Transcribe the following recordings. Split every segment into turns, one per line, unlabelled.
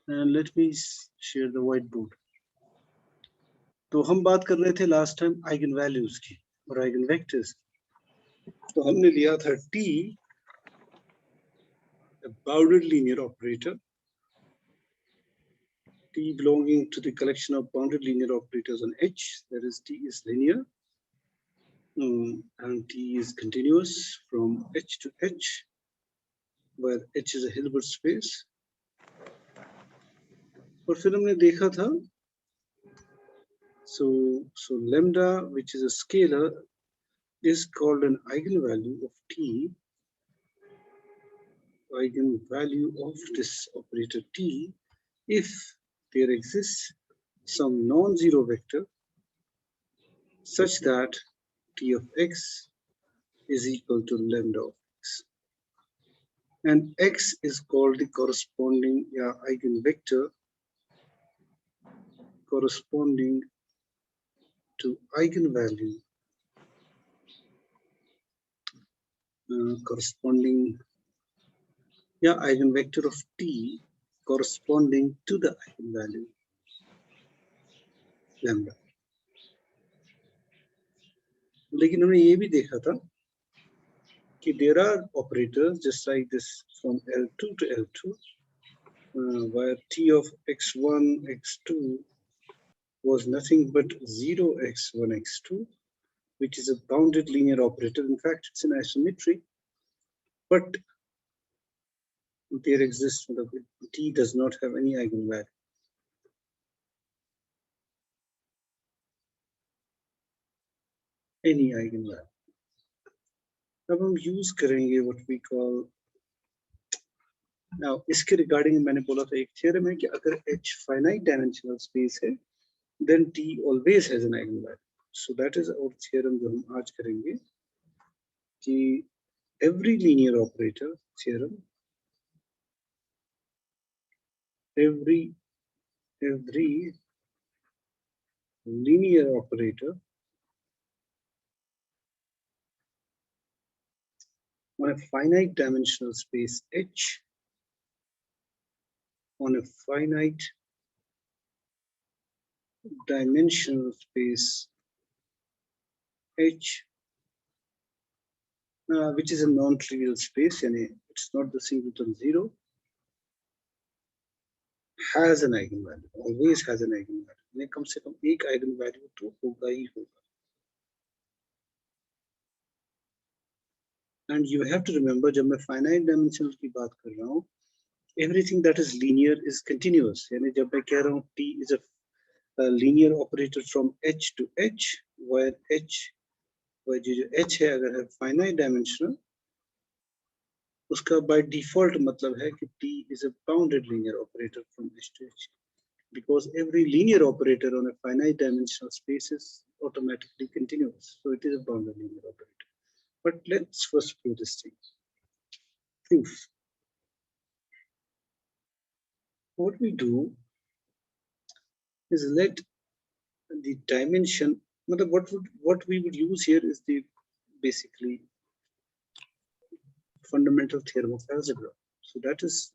and let me share the whiteboard. तो हम बात कर रहे थे लास्ट टाइम आइगन वैल्यूज की और आइगन वेक्टर्स की। तो हमने लिया था T, a bounded linear operator, T belonging to the collection of bounded linear operators on H, that is T is linear, and T is continuous from H to H, where H is a Hilbert space. और फिर हमने देखा था so lambda, which is a scalar, is called an eigenvalue of T, eigenvalue of this operator T, if there exists some non-zero vector such that T of x is equal to lambda of x, and x is called the corresponding eigenvector corresponding to eigenvalue eigenvector of T corresponding to the eigenvalue lambda. लेकिन हमने ये भी देखा था कि there are operators just like this from L2 to L2, where T of x1, x2 was nothing but 0x1, x2, which is a bounded linear operator. In fact, it's an isometry, but there exists, T does not have any eigenvalue. Any eigenvalue. अब हम use करेंगे what we call, now इसके regarding मैंने बोला था एक theorem है कि अगर H finite dimensional space है, then T always has an eigenvalue. So that is our theorem जो हम आज करेंगे कि every linear operator theorem, every linear operator on a finite dimensional space H, on a finite dimensional space H, which is a non-trivial space, and it's not the singleton zero, has an eigenvalue, always has an eigenvalue. कम से कम एक eigenvalue तो होगा ही होगा. And you have to remember, जब मैं finite dimensional की बात कर रहा हूँ, everything that is linear is continuous. यानी जब मैं कह रहा हूँ T is a linear operator from H to H, where जो H है अगर है finite dimensional, उसका by default मतलब है कि T is a bounded linear operator from H to H, because every linear operator on a finite dimensional space is automatically continuous, so it is a bounded linear operator. But let's first prove this thing. Proof. What we do is let the dimension, what we would use here is the basically fundamental theorem of algebra. So that's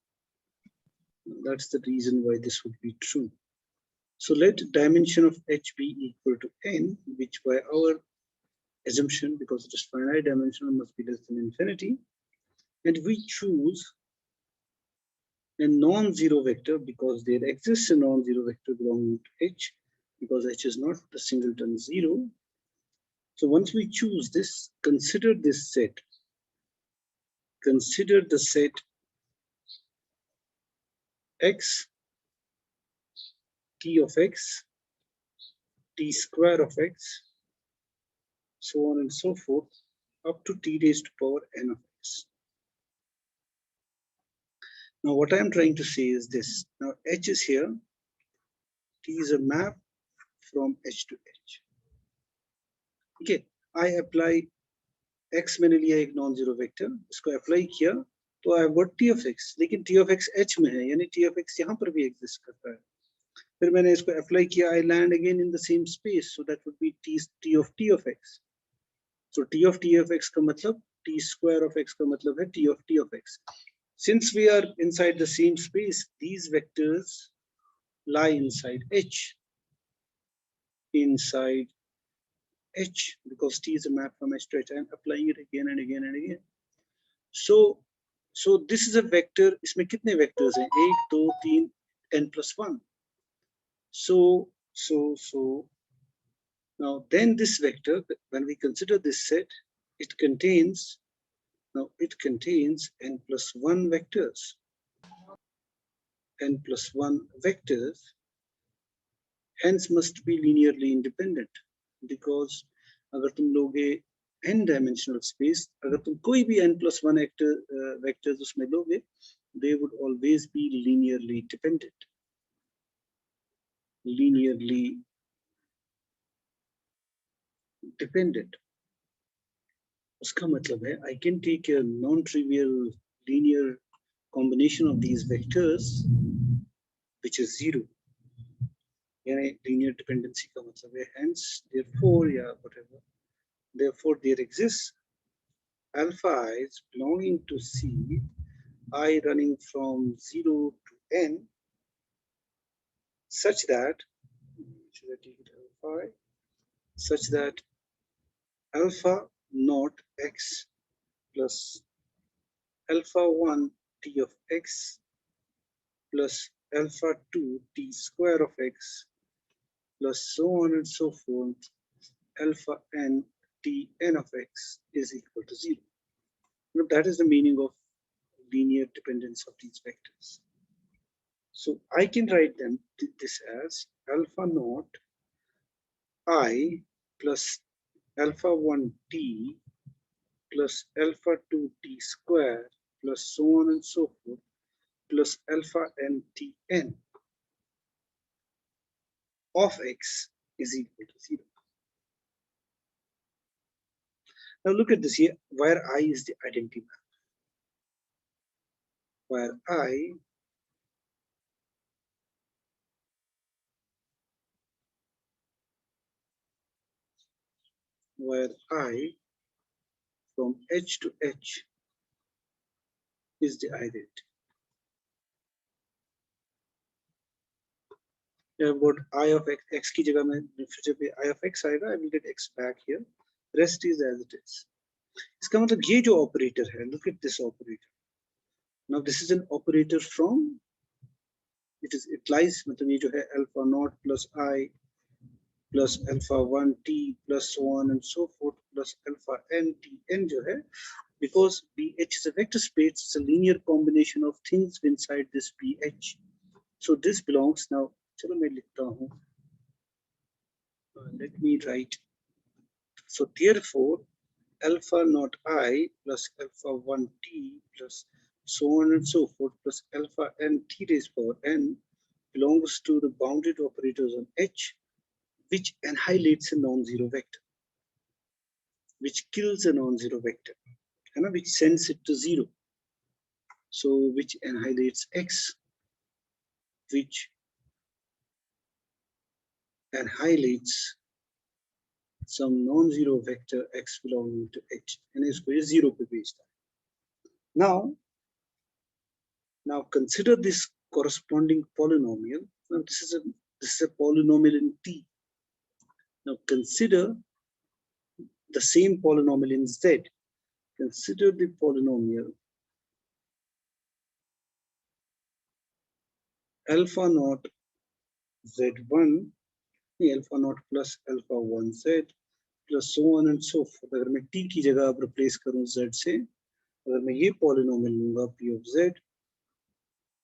the reason why this would be true. So let dimension of H be equal to n, which by our assumption, because it is finite dimensional, must be less than infinity, and we choose a non-zero vector because there exists a non-zero vector belonging to H, because H is not the singleton zero. So once we choose this, consider this set. Consider the set X, T of X, T square of X, so on and so forth, up to T raised to power n of X. Now what I am trying to say is this. Now H is here, T is a map from H to H. Okay, I apply X मैंने लिया एक non zero vector, इसको apply किया तो I got T of X, लेकिन T of X H में है, यानी T of X यहाँ पर भी एग्जिस्ट करता है. फिर मैंने इसको अप्लाई किया, I land again in the same space, so that would be T of X. So T of X का मतलब T square of X का मतलब है T of X. Since we are inside the same space, these vectors lie inside H. Inside H, because T is a map from H to H. I am applying it again and again and again. So this is a vector. इसमें कितने vectors हैं? 1, 2, 3, n+1. So now then this vector, when we consider this set, it contains n+1 vectors. n+1 vectors hence must be linearly independent, because अगर तुम लोगे n dimensional space, अगर तुम कोई भी n+1 vectors उसमें लोगे, they would always be linearly dependent. Linearly dependent. उसका मतलब है I can take a non-trivial linear combination of these vectors which is 0. यानी linear dependency का मतलब है hence therefore या whatever, therefore there exists alpha i's belonging to C, I running from 0 to n, such that, should I take it alpha I, such that alpha naught x plus alpha 1 t of x plus alpha 2 t square of x plus so on and so forth, alpha n t n of x is equal to 0. Now that is the meaning of linear dependence of these vectors. So I can write them this as alpha naught I plus alpha 1 t plus alpha 2 t square plus so on and so forth plus alpha n t n of x is equal to 0. Now look at this here, where I is the identity map, where I from H to H is the identity. What I of x की जगह में future पे I of x आएगा, I will get x back here. Rest is as it is. इसका मतलब ये जो operator है, look at this operator. Now this is an operator from, it lies, मतलब ये जो है alpha naught plus I plus alpha 1 t plus so on and so forth plus alpha n t n जो है, because BH is a vector space, it's a linear combination of things inside this BH. So this belongs, now चलो मैं लिखता हूँ, let me write. So therefore alpha naught I plus alpha 1 t plus so on and so forth plus alpha n t raised power n belongs to the bounded operators on H, which annihilates a non-zero vector, which kills a non-zero vector, which sends it to 0. So which annihilates x, which annihilates some non-zero vector x belonging to H, and इसको ये 0 पे भेजता है. Now consider this corresponding polynomial. Now this is a polynomial in T. Now consider the same polynomial in Z. Consider the polynomial alpha naught z1, alpha naught plus alpha 1z plus so on and so forth. अगर मैं t की जगह अब replace करूं z से, अगर मैं ये polynomial लूंगा p of z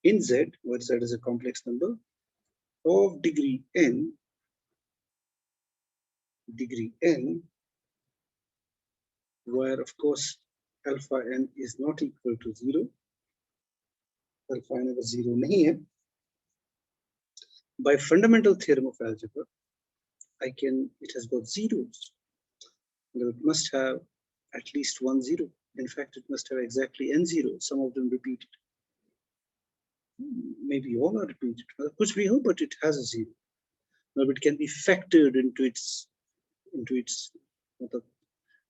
in z, where z is a complex number of degree n, where of course alpha n is not equal to 0, alpha n अगर 0 नहीं है, by fundamental theorem of algebra, it has got zeros. It must have at least 1 0. In fact, it must have exactly n zeros. Some of them repeated. Maybe all are repeated. Kuch bhi ho, but it has a 0. Now it can be factored into its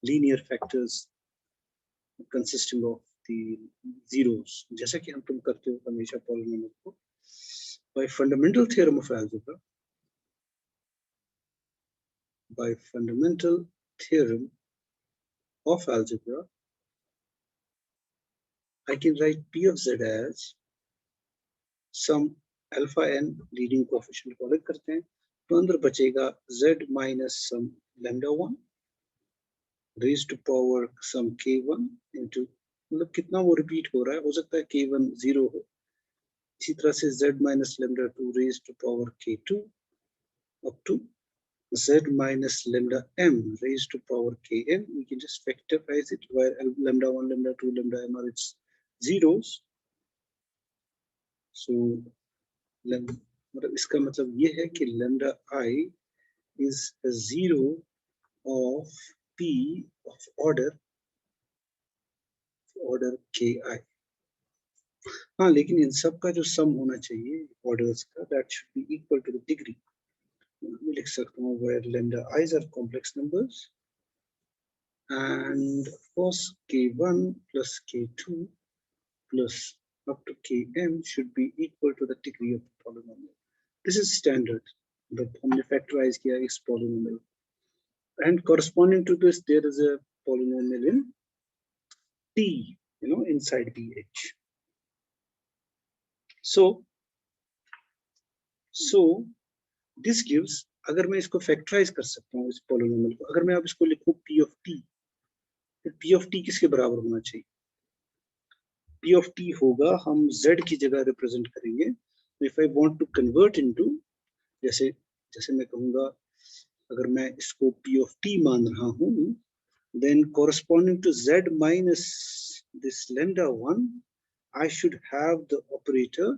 linear factors consisting of the zeros, जैसा कि तुम करते हो हमेशा polynomial को. By fundamental theorem of algebra, I can write P of Z as some alpha n leading coefficient को अलग करते हैं, तो अंदर बचेगा Z minus some lambda 1 raised to power some k1 into, मतलब कितना वो रिपीट हो रहा है, हो सकता है k1 0 हो, इसी तरह से Z minus lambda 2 raised to power k2 up to Z minus lambda m raised to power kn. We can just factorize it where lambda 1, lambda 2, lambda m are its zeros. So मतलब इसका मतलब ये है कि lambda I is a zero of p of order ki. हाँ, लेकिन इन सब का जो सम होना चाहिए ऑर्डर्स का, that should be equal to the degree. मैं लिख सकता हूँ where lambda i's are complex numbers and of course k1 plus k2 plus up to km should be equal to the degree of the polynomial. This is standard. But हमने factorize किया इस polynomial, and corresponding to this there is a polynomial in T, inside BH. So this gives, अगर मैं इसको factorize कर सकता हूँ इस polynomial को, अगर मैं अब इसको लिखूं P of T, तो P of T किसके बराबर होना चाहिए? P of T होगा, हम Z की जगह represent करेंगे. If I want to convert into, जैसे मैं कहूँगा, अगर मैं इसको P of T मान रहा हूँ, then corresponding to Z minus this lambda 1, I should have the operator,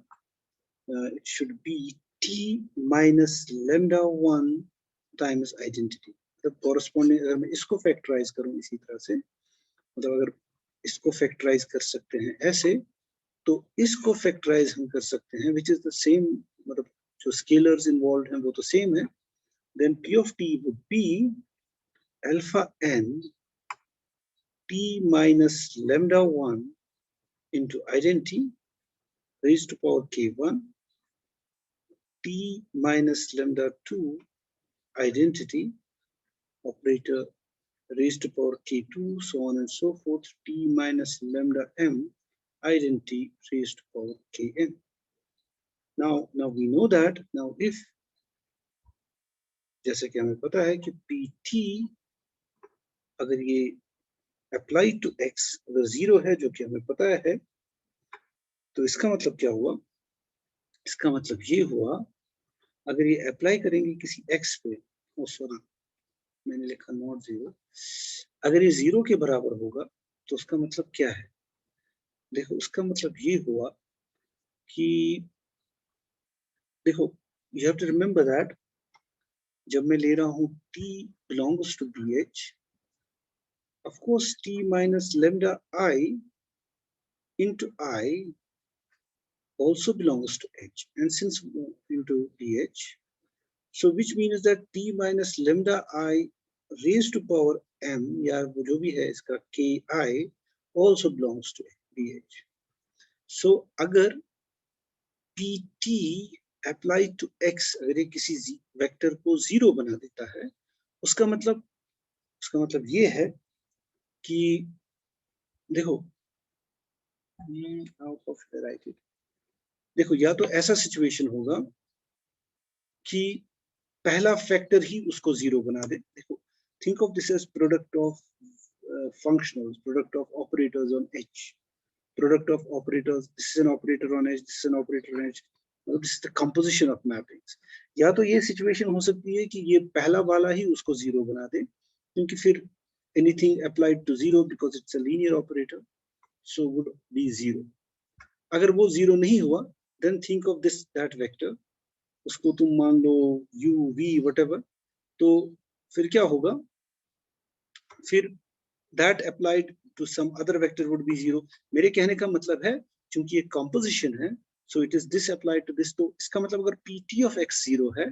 it should be T minus lambda 1 times identity. The corresponding, अगर मैं इसको factorize करूँ इसी तरह से, मतलब अगर इसको factorize कर सकते हैं ऐसे, तो इसको factorize हम कर सकते हैं, which is the same, मतलब जो scalars involved हैं वो तो same है. Then P of T would be alpha n T minus lambda 1 into identity raised to power k1 T minus lambda 2 identity operator raised to power k2, so on and so forth, T minus lambda m identity raised to power kn. Now we know that, now if, जैसे कि हमें पता है कि pt अगर ये applied to x अगर 0 है, जो कि हमें पता है, तो इसका मतलब क्या हुआ? इसका मतलब ये हुआ, अगर ये अप्लाई करेंगे किसी x पे, सॉरी मैंने लिखा नॉट 0, अगर ये 0 के बराबर होगा तो उसका मतलब क्या है? देखो, उसका मतलब ये हुआ कि देखो, you have to remember that जब मैं ले रहा हूँ t belongs to BH, of course t minus lambda I into I also belongs to H, and since into BH, so which means that t minus lambda I raised to power m, या वो जो भी है इसका ki also belongs to BH. So अगर pt applied to x अगर ये किसी वेक्टर को 0 बना देता है, उसका मतलब ये है कि देखो, देखो, या तो ऐसा सिचुएशन होगा कि पहला फैक्टर ही उसको 0 बना दे. देखो, think of this as product of functionals, product of operators on H, product of operators, this is an operator on H, this is an operator on H, this is the composition of mappings. या तो ये situation हो सकती है कि ये पहला वाला ही उसको 0 बना दे, क्योंकि फिर anything applied to 0 because it's a linear operator, so would be 0. अगर वो 0 नहीं हुआ, then think of this, that vector, उसको तुम मान लो u, v, whatever, तो फिर क्या होगा? फिर that applied to some other vector would be 0. मेरे कहने का मतलब है, क्योंकि ये composition है, so it is this applied to this, तो इसका मतलब अगर pt of x 0 है,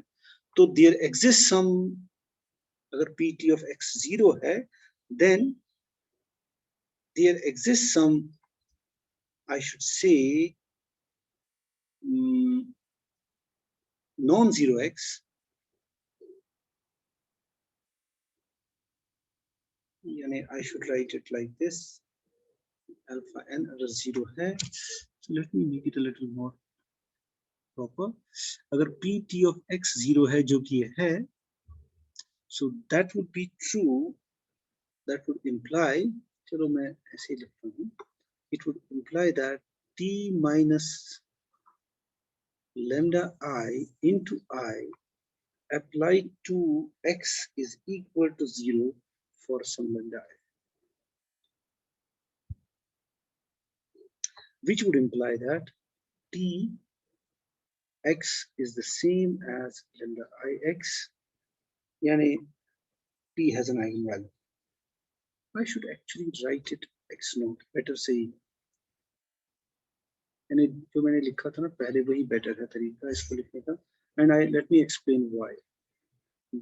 तो there exists some, अगर pt of x 0 है, then there exists some I should say non-zero x, यानी I should write it like this, alpha n अगर 0 है, so let me make it a little more proper. अगर pt of x 0 है, जो कि है, so that would be true, that would imply, चलो मैं ऐसे ही लिखता हूँ, it would imply that t minus lambda I into I applied to x is equal to 0 for some lambda I, which would imply that t x is the same as lambda ix, yani t has an eigenvalue. I should actually write it x naught, better say, यानी जो मैंने लिखा था ना पहले वही better है तरीका इसको लिखने का. And let me explain why.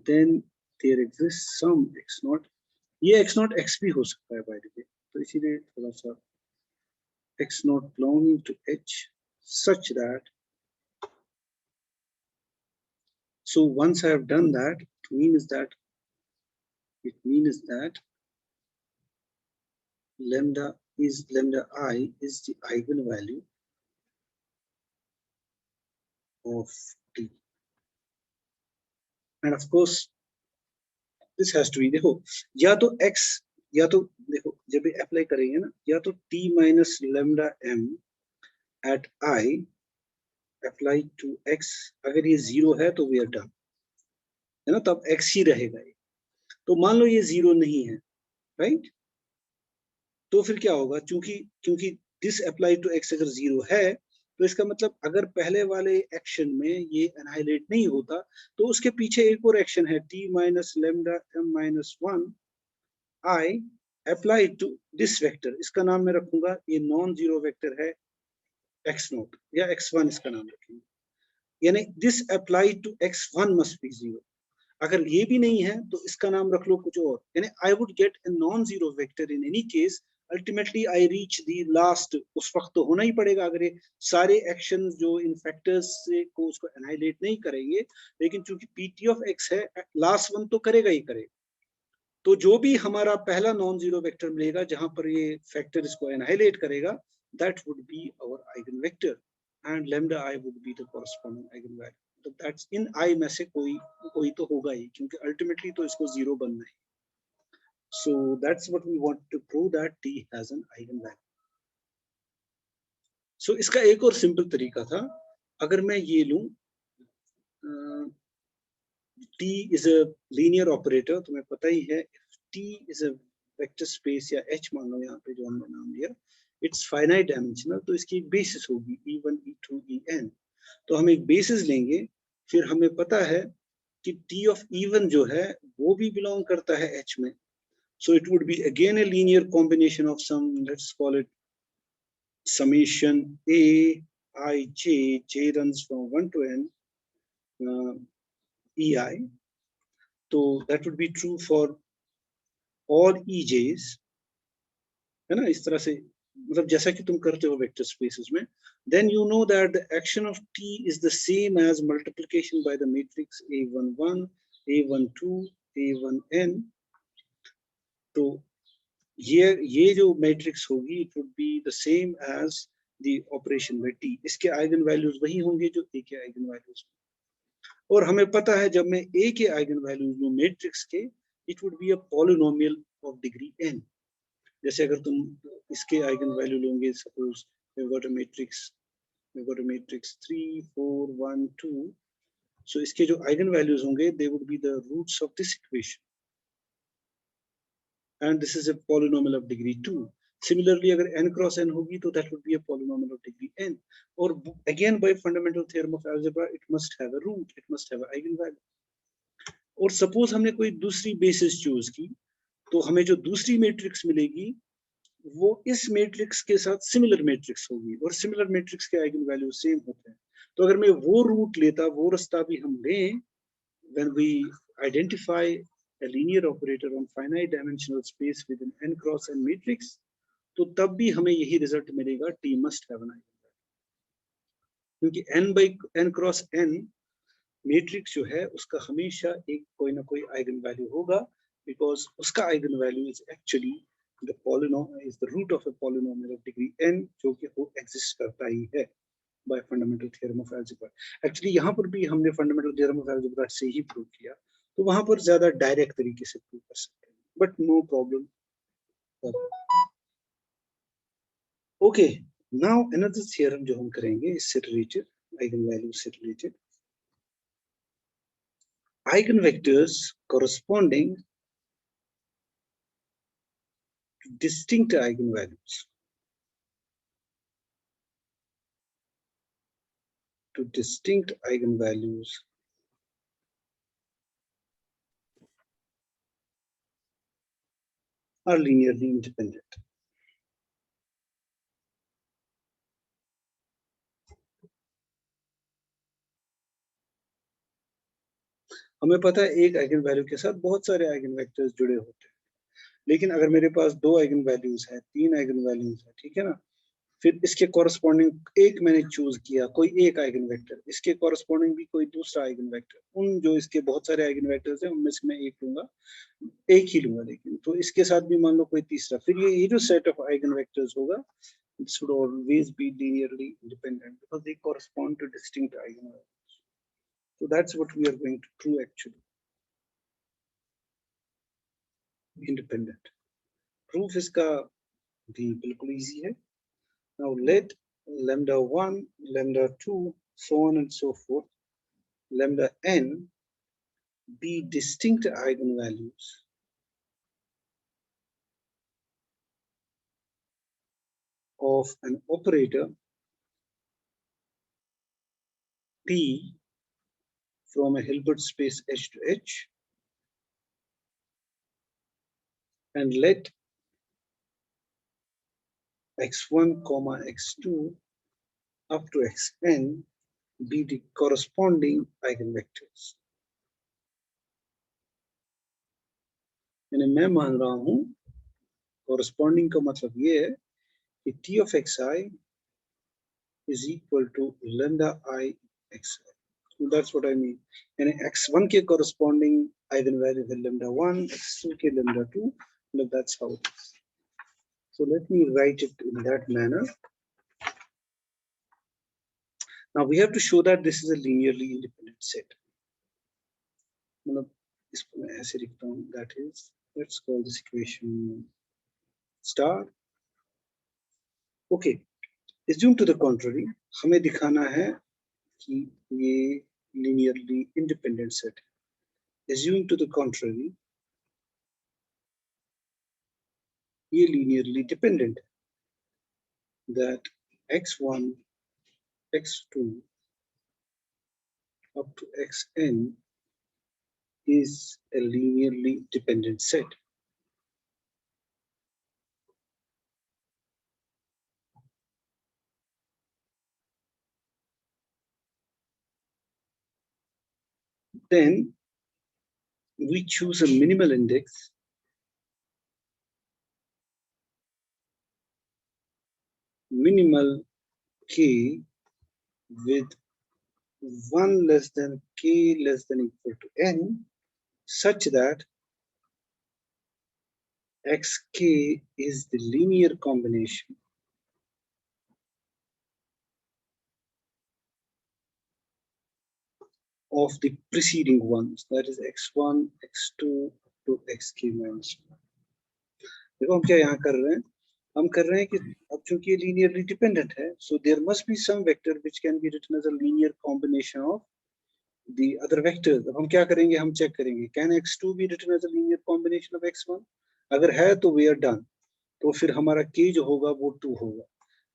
Then there exists some x naught, ये x naught x भी हो सकता है by the way, तो इसीलिए थोड़ा सा x naught belonging to h such that, so once I have done that, it means that lambda I is the eigenvalue of t, and of course this has to be, देखो या तो x, या तो देखो जब भी apply करेंगे ना, या तो t minus lambda m at I apply to x, अगर ये 0 है तो we are done, है ना, तब x ही रहेगा ये. तो मान लो ये 0 नहीं है, राइट, तो फिर क्या होगा, क्योंकि दिस अप्लाई टू x अगर 0 है, तो इसका मतलब अगर पहले वाले एक्शन में ये एनाहिलेट नहीं होता, तो उसके पीछे एक और एक्शन है, t minus lambda m minus 1 I apply to this vector, इसका नाम मैं रखूंगा, ये नॉन जीरो वेक्टर है x नोट या x1 इसका नाम रखेंगे, यानी this apply to x1 must be 0. अगर ये भी नहीं है तो इसका नाम रख लो कुछ और, यानी I would get a non zero vector in any case, ultimately I reach the last, उस वक्त तो होना ही पड़ेगा अगर ये सारे एक्शन जो इन फैक्टर्स से को उसको एनाहिलेट नहीं करेंगे, लेकिन चूंकि pt ऑफ x है, लास्ट वन तो करेगा ही करेगा, तो जो भी हमारा पहला नॉन जीरो वेक्टर मिलेगा जहां पर ये फैक्टर इसको एनाहिलेट करेगा, that would be our eigen vector, and lambda i would be the corresponding eigen value. तो दैट्स इन आई में से कोई तो होगा ही, क्योंकि अल्टीमेटली तो इसको 0 बनना है. So that's what we want to prove, that t has an eigen value. So इसका एक और सिंपल तरीका था, अगर मैं ये लूं t is a linear operator, तुम्हें पता ही है, t is a vector space या h मान लो यहाँ पे जो हमने नाम लिया, इट्स फाइनाइट डायमेंशनल, तो इसकी एक बेसिस होगी e1 e2 en. तो हम एक बेसिस लेंगे, फिर हमें पता है कि t of e1 जो है वो भी बिलोंग करता है h में, so it would be again a linear combination of some, let's call it summation a I j runs from 1 to n ei, तो that would be true for all ej's, है ना, इस तरह से, मतलब जैसा कि तुम करते हो वेक्टर स्पेसेस में, then you know that the action of t is the same as multiplication by the matrix a11 a12 a1n. तो ये जो मैट्रिक्स होगी, it would be the same as the operation by t, इसके eigen values वही होंगे जो a के eigen values. और हमें पता है जब मैं a के आइगन वैल्यूज लूं मैट्रिक्स के, it would be a polynomial of degree n. जैसे अगर तुम इसके आइगन वैल्यू लोगे, suppose we've got a matrix 3 4 1 2, so इसके जो आइगन वैल्यूज होंगे, they would be the roots of this equation, and this is a polynomial of degree 2. Similarly, अगर n cross n होगी तो that would be a polynomial of degree n. और again by fundamental theorem of algebra, it must have a root, it must have an eigenvalue. और suppose हमने कोई दूसरी basis choose की, तो हमें जो दूसरी मैट्रिक्स मिलेगी वो इस मैट्रिक्स के साथ सिमिलर मैट्रिक्स होगी, और सिमिलर मैट्रिक्स के आइगन वैल्यू सेम होते हैं. तो अगर मैं वो रूट लेता, वो रास्ता भी हम लें, when we identify a linear operator on finite dimensional space with an n cross n matrix, तो तब भी हमें यही रिजल्ट मिलेगा, T must have an eigen value, क्योंकि n by n cross n matrix जो है उसका हमेशा एक कोई ना कोई आइगन वैल्यू होगा, बिकॉज उसका eigen value is actually the polynomial, is the root of a polynomial of degree n, जो कि वो एग्जिस्ट करता ही है by fundamental theorem of algebra. Actually यहाँ पर भी हमने फंडामेंटल थ्योरम ऑफ अलजेब्रा से ही प्रूव किया, तो वहां पर ज्यादा डायरेक्ट तरीके से प्रूव कर सकते हैं, but no problem. Okay, now another theorem जो हम करेंगे इससे रिलेटेड, आइगन वैल्यू से related, eigenvectors corresponding to distinct eigenvalues, to distinct eigenvalues are linearly independent. हमें पता है एक आइगन वैल्यू के साथ बहुत सारे आइगन वेक्टर्स जुड़े होते हैं, लेकिन अगर मेरे पास दो आइगन वैल्यूज है, तीन आइगन वैल्यूज है, ठीक है ना, फिर इसके कॉरस्पॉन्डिंग एक मैंने चूज किया कोई एक आइगन वेक्टर, इसके कॉरस्पॉन्डिंग भी कोई दूसरा आइगन वेक्टर, उन जो इसके बहुत सारे आइगन वेक्टर्स हैं उनमें से मैं एक लूंगा, एक ही लूंगा, लेकिन तो इसके साथ भी मान लो कोई तीसरा, फिर ये जो सेट ऑफ आइगन वेक्टर्स होगा, it should always be linearly independent because they correspond to distinct eigenvalues. So that's what we are going to prove actually. Independent. Proof इसका भी बिल्कुल easy है. Now let lambda 1, lambda 2, so on and so forth, lambda n be distinct eigenvalues of an operator P from a Hilbert space H to H, and let x1 comma x2 up to xn be the corresponding eigenvectors. यानी मैं मान रहा हूं corresponding का मतलब ये है कि t of xi is equal to lambda I xi. So that's what I mean. यानी x1 के corresponding eigenvalue है lambda 1, x2 के lambda 2, and that's how it is. So let me write it in that manner. Now we have to show that this is a linearly independent set. मतलब इसको मैं ऐसे लिखता हूँ, that is, let's call this equation star. Okay, assume to the contrary, हमें दिखाना है कि ये linearly independent set है. Assume to the contrary, ये linearly dependent है, that x1, x2 up to xn is a linearly dependent set. Then we choose a minimal index minimal k with 1 less than k less than equal to n, such that xk is the linear combination of the preceding ones, that is x1, x2 to xk minus 1. देखो हम क्या यहाँ कर रहे हैं, हम कर रहे हैं कि अब चूंकि ये linearly dependent है, so there must be some vector which can be written as a linear combination of the other vectors. अब हम क्या करेंगे, हम चेक करेंगे can x2 be written as a linear combination of x1, अगर है तो we are done, तो फिर हमारा k जो होगा वो 2 होगा,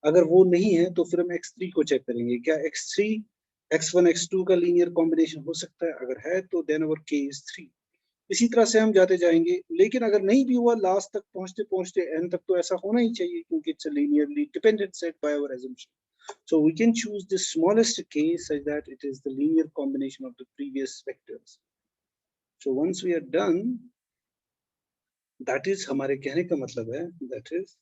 अगर वो नहीं है तो फिर हम x3 को चेक करेंगे, क्या x3 x1 x2 का लीनियर कॉम्बिनेशन हो सकता है, अगर है तो देन अवर k is 3. इसी तरह से हम जाते जाएंगे, लेकिन अगर नहीं भी हुआ लास्ट तक पहुंचते पहुंचते n तक तो ऐसा होना ही चाहिए, क्योंकि it's a linearly dependent set by our assumption. So we can choose the smallest k such that it is the linear combination of the previous vectors. So once we are done, that is हमारे कहने का मतलब है, that is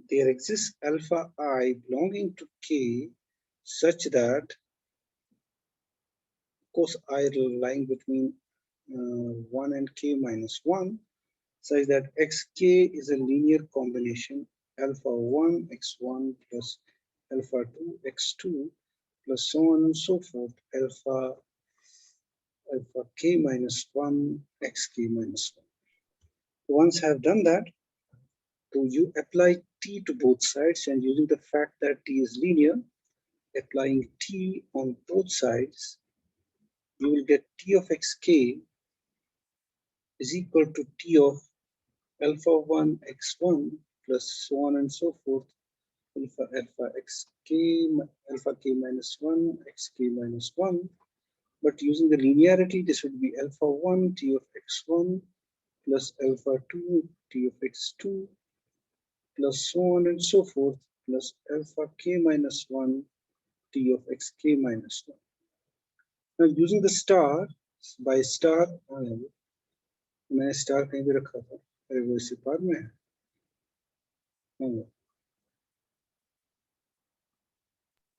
there exists alpha I belonging to K such that cos I lying between 1 and K minus 1 such that xk is a linear combination alpha 1 x1 plus alpha 2 x2 plus so on and so forth alpha k minus 1 xk minus 1. Once I have done that, so you apply t to both sides, and using the fact that t is linear, applying t on both sides, you will get t of xk is equal to t of alpha 1 x1 plus so on and so forth alpha xk alpha k minus 1 xk minus 1. But using the linearity, this would be alpha 1 t of x1 plus alpha 2 t of x2 plus so on and so forth plus alpha k minus 1 t of xk minus 1. Now using the star, by star मैंने star कहीं भी रखा था रिवर्सिव part में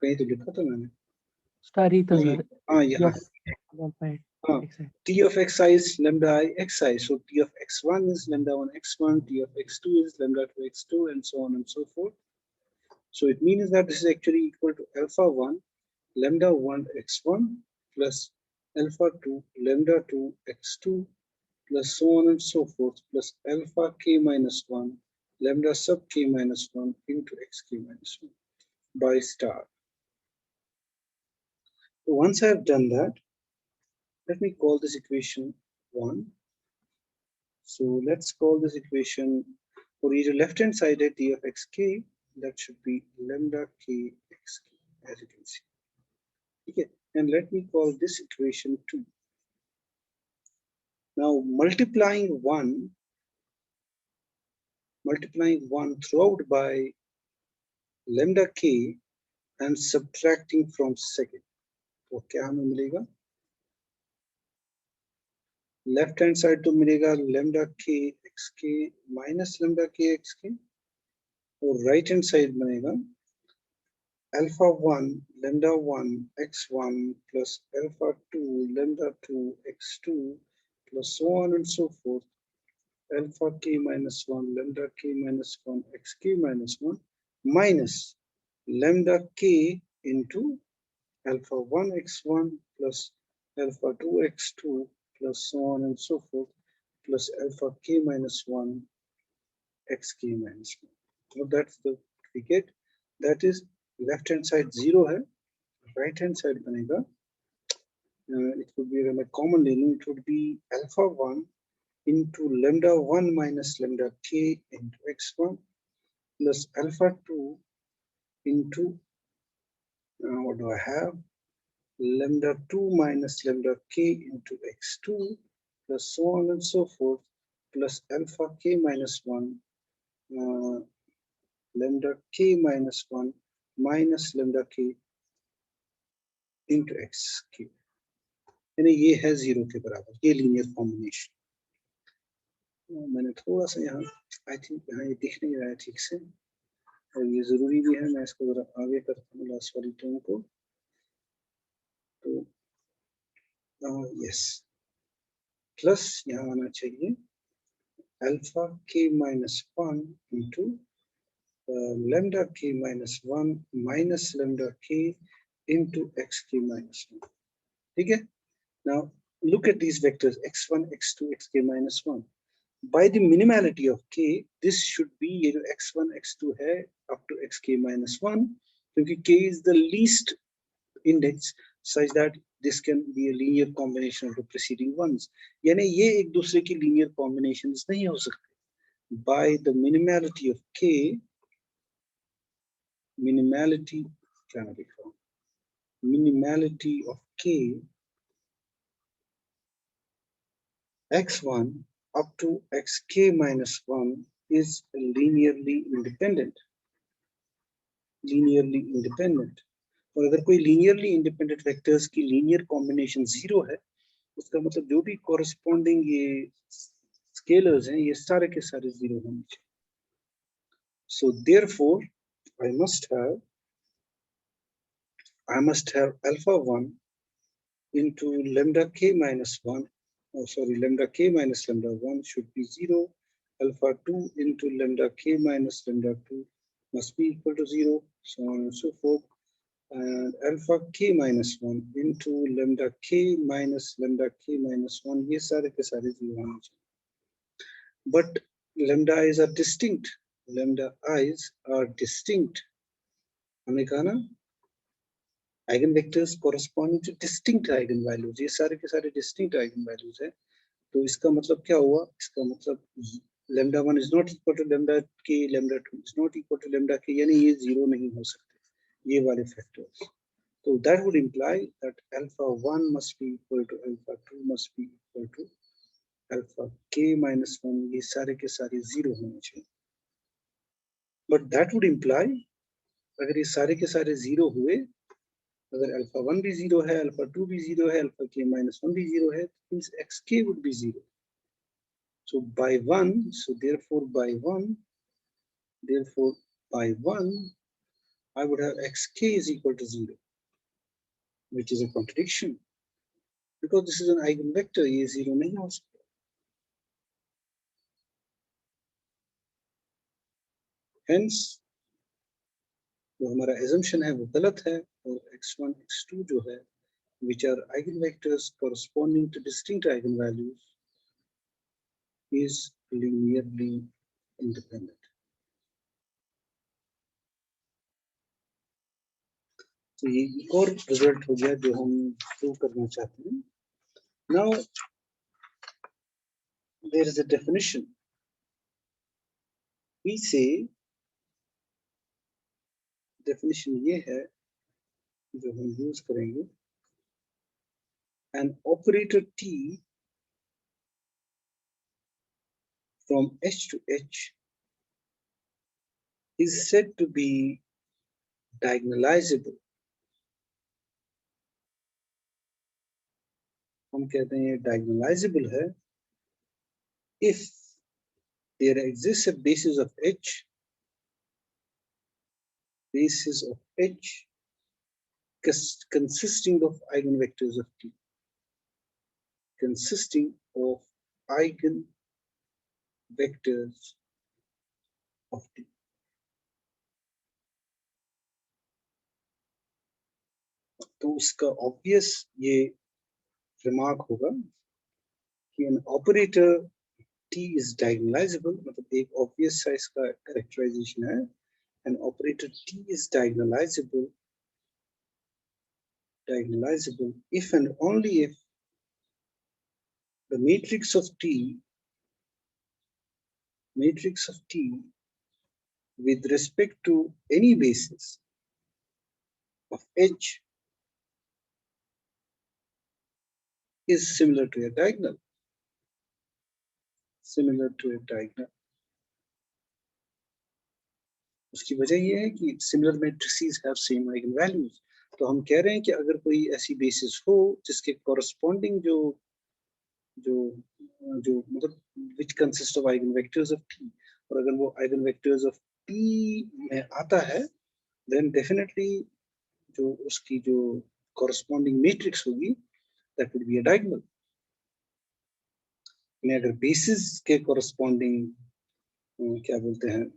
कहीं तो लिखा था मैंने
स्टार ही था सर
हाँ यहाँ t of xi is lambda I xi, so t of x1 is lambda 1 x1, t of x2 is lambda 2 x2, and so on and so forth. So it means that this is actually equal to alpha 1 lambda 1 x1 plus alpha 2 lambda 2 x2 plus so on and so forth plus alpha k minus 1 lambda sub k minus 1 into xk minus 1 by star. So once I have done that, let me call this equation 1. So let's call this equation for either left hand side at t of xk, that should be lambda k xk, as you can see. Okay, and let me call this equation 2. Now multiplying 1 throughout by lambda k and subtracting from second. तो क्या हमें मिलेगा? Left hand side तो मिलेगा lambda k xk minus lambda k xk और right hand side बनेगा alpha 1 lambda 1 x1 plus alpha 2 lambda 2 x2 plus so on and so forth alpha k minus 1 lambda k minus 1 xk minus 1 minus lambda k into alpha 1 x1 plus alpha 2 x2 plus so on and so forth plus alpha k minus 1 xk minus 1. So that's the we get. That is left hand side 0 है, right hand side बनेगा. It would be a common name. It would be alpha 1 into lambda 1 minus lambda k into x1 plus alpha 2 into what do I have? Lambda 2 minus lambda k into x2 plus so on and so forth plus alpha k minus 1 lambda k minus 1 minus lambda k into xk. यानी ये है 0 के बराबर, ये linear combination. मैंने थोड़ा सा यहाँ आई थिंक यहाँ ये दिख नहीं रहा है ठीक से और ये जरूरी भी है. मैं इसको जरा आगे करता हूँ लास्ट वाली टर्म को. तो यस प्लस यहाँ आना चाहिए alpha k minus 1 into lambda k minus 1 minus lambda k into xk minus 1. ठीक है. Now look at these vectors x1 x2 xk minus 1. By the minimality of k, this should be ये जो x1 x2 है up to xk minus 1 क्योंकि k is the least index such that this can be a linear combination of the preceding ones. यानी ये एक दूसरे की linear combinations नहीं हो सकते. By the minimality of k, minimality of k, x1 up to xk minus 1 is linearly independent. और अगर कोई linearly independent vectors की linear combination 0 है, उसका मतलब जो भी corresponding ये scalars हैं, ये सारे के सारे 0 होने चाहिए. So therefore I must have alpha 1 into lambda k minus 1, lambda k minus lambda 1 should be 0. Alpha 2 into lambda k minus lambda 2 must be equal to 0, so on and so forth. And alpha k minus 1 into lambda k minus 1, ये सारे के सारे 0 होने चाहिए. But lambda i's are distinct. Lambda i's are distinct. हमने कहा ना, eigenvectors corresponding to distinct eigenvalues, ये सारे के सारे distinct eigenvalues है. तो इसका मतलब क्या हुआ? इसका मतलब lambda 1 is not equal to lambda k, lambda 2 is not equal to lambda k, यानी ये 0 नहीं हो सकते, ये वाले factors. So that would imply that alpha 1 must be equal to alpha 2 must be equal to alpha k minus 1, ये सारे के सारे 0 होने चाहिए. But that would imply, अगर ये सारे के सारे 0 हुए, अगर alpha 1 भी 0 है, alpha 2 भी 0 है, alpha k minus 1 भी 0 है, means xk would be 0. So by 1, so therefore by 1, I would have xk is equal to 0, which is a contradiction, because this is an eigenvector, ये 0 नहीं हो सकता. Hence जो हमारा assumption है वो गलत है, और x1 x2 जो है, which are eigenvectors corresponding to distinct eigenvalues, is linearly independent. तो ये एक और रिजल्ट हो गया जो हम प्रूव करना चाहते हैं. Now there is a definition. We say definition ये है जो हम यूज करेंगे. An operator T from H to H is said to be diagonalizable. हम कहते हैं diagonalizable है if there exists a basis of H consisting of eigenvectors of T. Consisting of eigenvectors of T. तो उसका obvious ये remark होगा कि an operator T is diagonalizable, मतलब एक obvious सा इसका characterization है. An operator T is diagonalizable if and only if the matrix of T with respect to any basis of H is similar to a diagonal. उसकी वजह ये है कि similar matrices have same eigenvalues. तो हम कह रहे हैं कि अगर कोई ऐसी basis हो जिसके corresponding जो मतलब which consists of eigenvectors of T, और अगर वो eigenvectors of T में आता है, then definitely जो उसकी जो corresponding matrix होगी, that would be a diagonal. अगर basis के corresponding क्या बोलते हैं,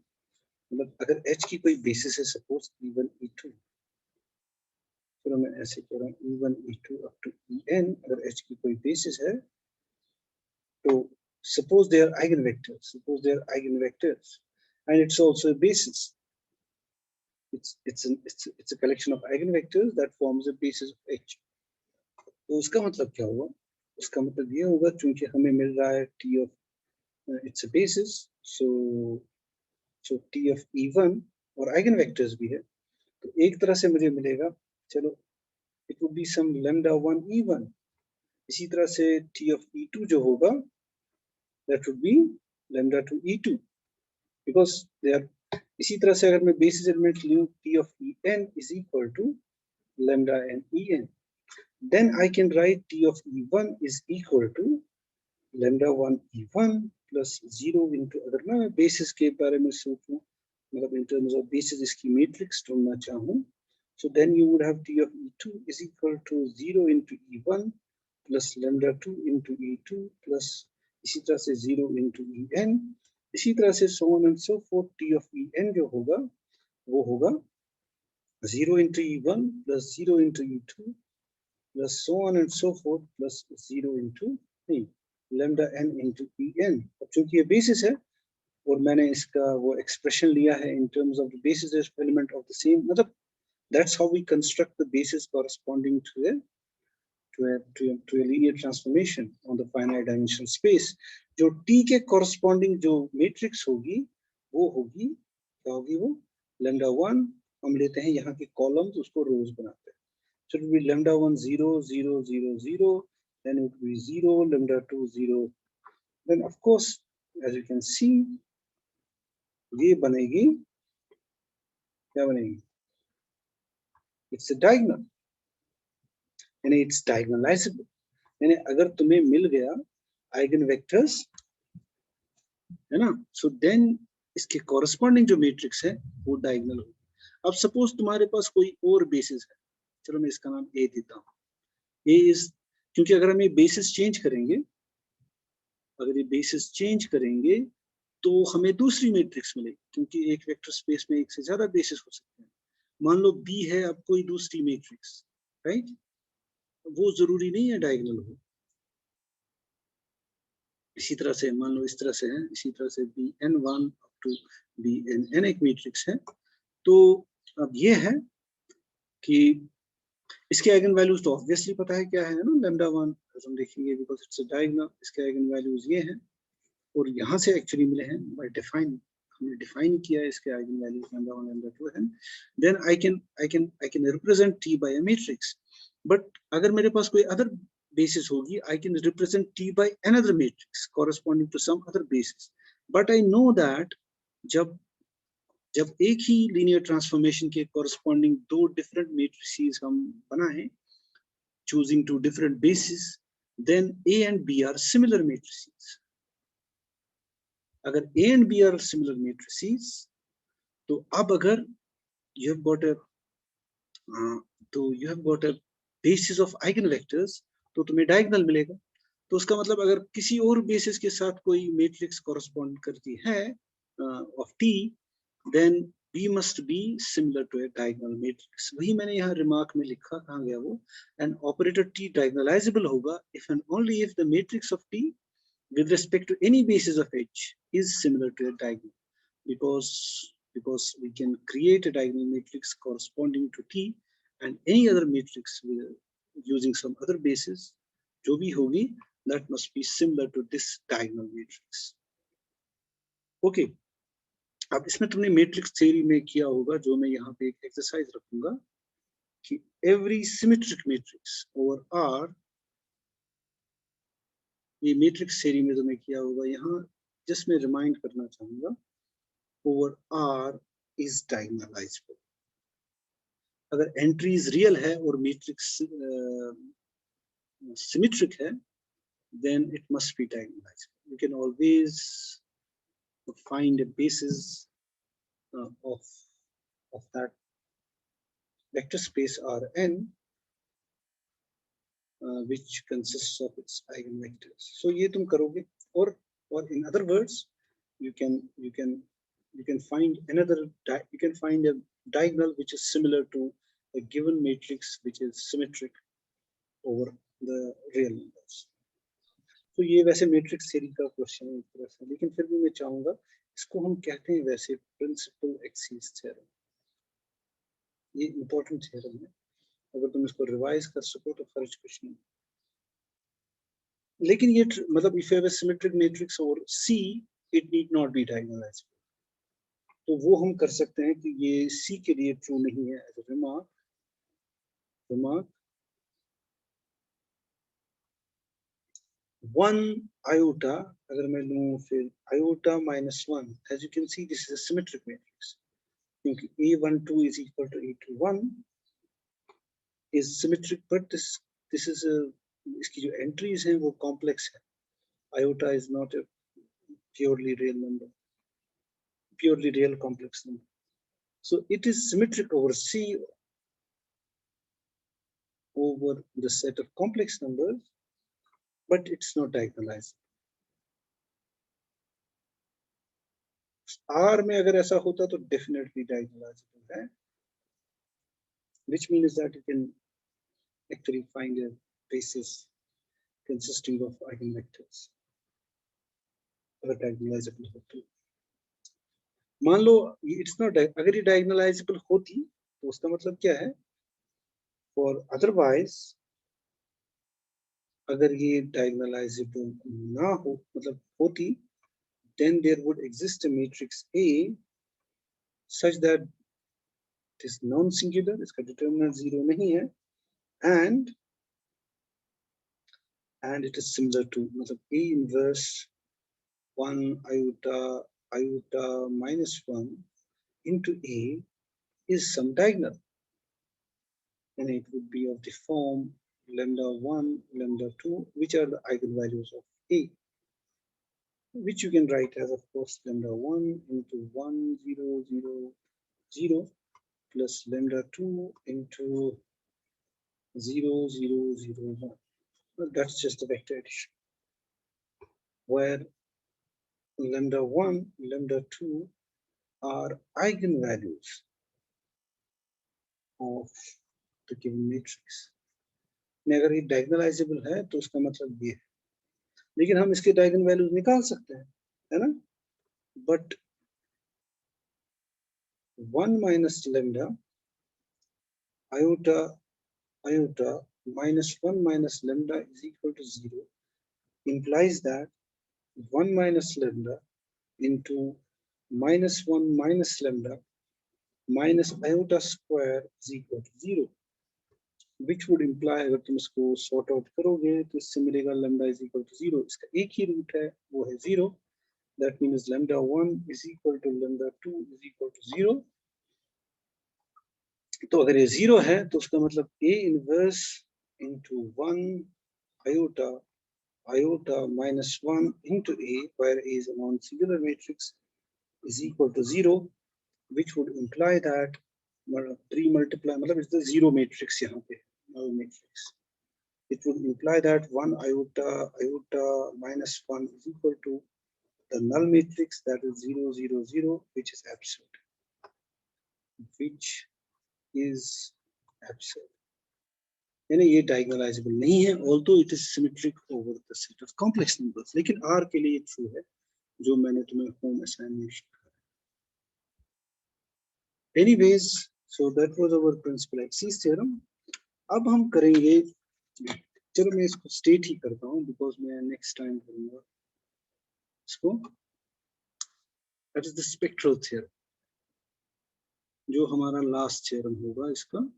मतलब अगर H की कोई basis है, suppose E1 E2, चलो मैं ऐसे कह रहा हूँ E1 E2 up to En, अगर H की कोई basis है, तो suppose they are eigenvectors, and it's also a basis. It's a collection of eigenvectors that forms a basis of H. तो उसका मतलब क्या हुआ? उसका मतलब ये होगा, चूंकि हमें मिल रहा है T of it's a basis, so T of E1 और eigenvectors भी है, तो एक तरह से मुझे मिलेगा, चलो it would be some lambda 1 E1. इसी तरह से T of E2 जो होगा, that would be lambda 2 E2, because they are. इसी तरह से अगर मैं basis element लूँ, T of En is equal to lambda n En, then I can write T of E1 is equal to lambda 1 E1 plus 0 into, अगर मैं basis के बारे में सोचूं, मतलब in terms of basis इसकी matrix ढूंढना चाहूँ, so then you would have T of E2 is equal to 0 into E1 plus lambda 2 into E2 plus इसी तरह से 0 into En, इसी तरह से so on and so forth. T of En जो होगा वो होगा 0 into E1 plus 0 into E2 plus so on and so forth plus 0 into lambda n into En. अब चूंकि ये basis है और मैंने इसका वो एक्सप्रेशन लिया है in terms of the basis element of the same, मतलब that's how we construct the basis corresponding to a linear transformation on the finite dimensional space. जो T के corresponding जो matrix होगी वो होगी, क्या होगी वो, lambda 1 हम लेते हैं यहाँ के columns, उसको rows बनाते हैं. So it will be lambda 1 0 0 0 0, then it will be 0 lambda 2 0, then of course as you can see ये बनेगी, क्या बनेगी, it's a diagonal, यानी it's diagonalizable. यानी अगर तुम्हें मिल गया आइगन वेक्टर्स है ना, so then इसके corresponding जो मैट्रिक्स है वो डायगोनल होगी. अब सपोज तुम्हारे पास कोई और बेसिस है, चलो मैं इसका नाम A देता हूँ. A इज, क्योंकि अगर हम ये बेसिस चेंज करेंगे, अगर ये बेसिस चेंज करेंगे तो हमें दूसरी मैट्रिक्स मिलेगी, क्योंकि एक वेक्टर स्पेस में एक से ज्यादा बेसिस हो सकते हैं. मान लो B है अब कोई दूसरी मैट्रिक्स, राइट, वो जरूरी नहीं है डायगोनल हो. इसी तरह से मान लो इस तरह से है, इसी तरह से Bn1 up to Bnn एक मैट्रिक्स है. तो अब ये है कि इसके आइगन वैल्यूज तो ऑब्वियसली पता है क्या है ना, लैम्डा 1 हम देखेंगे बिकॉज़ इट्स अ डायगोनल. इसके आइगन वैल्यूज ये हैं और यहाँ से एक्चुअली मिले हैं बाय डिफाइन, हमने डिफाइन किया है इसके आइगन वैल्यूज लैम्डा 1 लैम्डा 2 है. Then I can represent T by a matrix. But अगर मेरे पास कोई अदर basis होगी, I can represent T by another matrix corresponding to some other basis. But I know that जब एक ही linear transformation के corresponding दो different matrices हम बनाएं, choosing two different bases, then A and B are similar matrices. अगर A and B are similar matrices, तो अब अगर you have got a basis of eigenvectors, तो तुम्हें डायगोनल मिलेगा. तो उसका मतलब अगर किसी और बेसिस के साथ कोई मैट्रिक्स कॉरेस्पॉन्ड करती है of T, then B must be similar to a diagonal matrix. वही मैंने यहाँ रिमार्क में लिखा, कहाँ गया वो, एन ऑपरेटर T डायगोनलाइजेबल होगा if and only if the matrix of T with respect to any basis of H is similar to a diagonal, because we can create a diagonal matrix corresponding to T and any other matrix using some other basis, जो भी होगी, that must be similar to this diagonal matrix. Okay, अब इसमें तुमने matrix theory में किया होगा, जो मैं यहाँ पे एक एक्सरसाइज रखूंगा कि every symmetric matrix over R, ये मैट्रिक्स थ्योरी में तुमने किया होगा. यहाँ जस्ट मैं रिमाइंड करना चाहूंगा, over R is diagonalizable. अगर एंट्रीज रियल है और मैट्रिक्स सिमेट्रिक है, then it must be diagonalized. You can always find a basis of that vector space Rn, which consists of its eigenvectors. So ये तुम करोगे, or in other words, you can find a diagonal which is similar to a given matrix which is symmetric over the real numbers. तो ये वैसे matrix theory का question है एक तरह से, लेकिन फिर भी मैं चाहूंगा इसको हम कहते हैं वैसे प्रिंसिपल एक्सिस थ्योरम. ये इंपॉर्टेंट थ्योरम है, अगर तुम इसको रिवाइज कर सको तो फर्ज कुछ नहीं. लेकिन ये मतलब if you have a symmetric matrix और C, it need not be diagonalised. तो वो हम कर सकते हैं कि ये C के लिए ट्रू नहीं है. एज अ रिमार्क 1 iota, अगर मैं लूं फिर iota minus 1, as you can see this is a symmetric matrix, क्योंकि A12 is equal to A21 is symmetric, but this is a, इसकी जो एंट्रीज हैं वो कॉम्प्लेक्स है. iota is not a purely real number, purely real complex number. So it is symmetric over C over the set of complex numbers, but it's not diagonalized. R में अगर ऐसा होता तो definitely diagonalizable है, which means that you can actually find a basis consisting of eigenvectors अगर diagonalizable हो तो. मान लो it's not, अगर ये diagonalizable होती तो उसका मतलब क्या है? For otherwise, अगर ये diagonalizable ना हो, मतलब होती, then there would exist a matrix A such that it is non-singular, इसका determinant 0 नहीं है, and it is similar to, मतलब A inverse 1 iota minus 1 into A is some diagonal, and it would be of the form lambda 1, lambda 2, which are the eigenvalues of A, which you can write as, of course, lambda 1 into 1 0 0 0 plus lambda 2 into 0 0 0 1. Well, that's just a vector addition, where lambda 1, lambda 2 are eigenvalues of the given matrix. अगर ये diagonalizable है तो उसका मतलब ये है, लेकिन हम इसके डायगोनल वैल्यूज निकाल सकते हैं, है ना? But 1 minus lambda iota minus 1 minus lambda is equal to 0 implies that 1 minus lambda into minus 1 minus lambda minus iota square is equal to 0, which would imply, अगर तुम इसको sort out करोगे तो इससे मिलेगा lambda is equal to 0. इसका एक ही root है, वो है 0. That means lambda 1 is equal to lambda 2 is equal to 0. तो अगर ये 0 है तो उसका मतलब A inverse into 1 iota minus 1 into A, where A is a non-singular matrix, is equal to 0, which would imply that 3 multiply, मतलब it's the 0 matrix यहाँ पे, null matrix. It would imply that 1 iota minus 1 is equal to the null matrix, that is 0 0 0, which is absurd. यानी ये diagonalizable नहीं है, although it is symmetric over the set of complex numbers. लेकिन R के लिए true है, जो मैंने तुम्हें home assignment शिखाया. Anyways, so that was our principal axis theorem. अब हम करेंगे, चलो मैं इसको state ही करता हूँ because मैं next time करूँगा इसको. That is the spectral theorem, जो हमारा last theorem होगा इसका.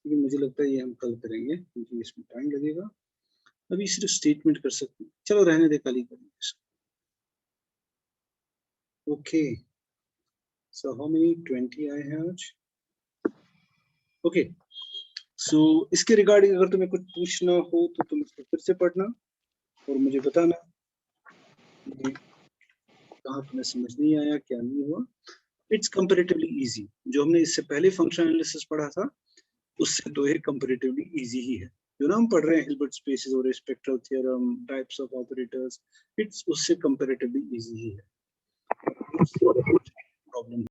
लेकिन मुझे लगता है ये हम कल करेंगे क्योंकि इसमें टाइम लगेगा. अभी सिर्फ स्टेटमेंट कर सकते हैं, चलो रहने दे, कल ही करेंगे इसको. ओके, सो हाउ मेनी 20 आए हैं आज. ओके, सो इसके रिगार्डिंग अगर तुम्हें कुछ पूछना हो तो तुम इसको फिर से पढ़ना और मुझे बताना कहाँ तुम्हें समझ नहीं आया, क्या नहीं हुआ. It's comparatively easy. जो हमने इससे पहले फंक्शन एनालिसिस पढ़ा था उससे तो ये कंपैरेटिवली इजी ही है. जो ना हम पढ़ रहे हैं हिल्बर्ट स्पेसेस और spectral theorem, types of operators, it's उससे कंपैरेटिवली इजी ही है. प्रॉब्लम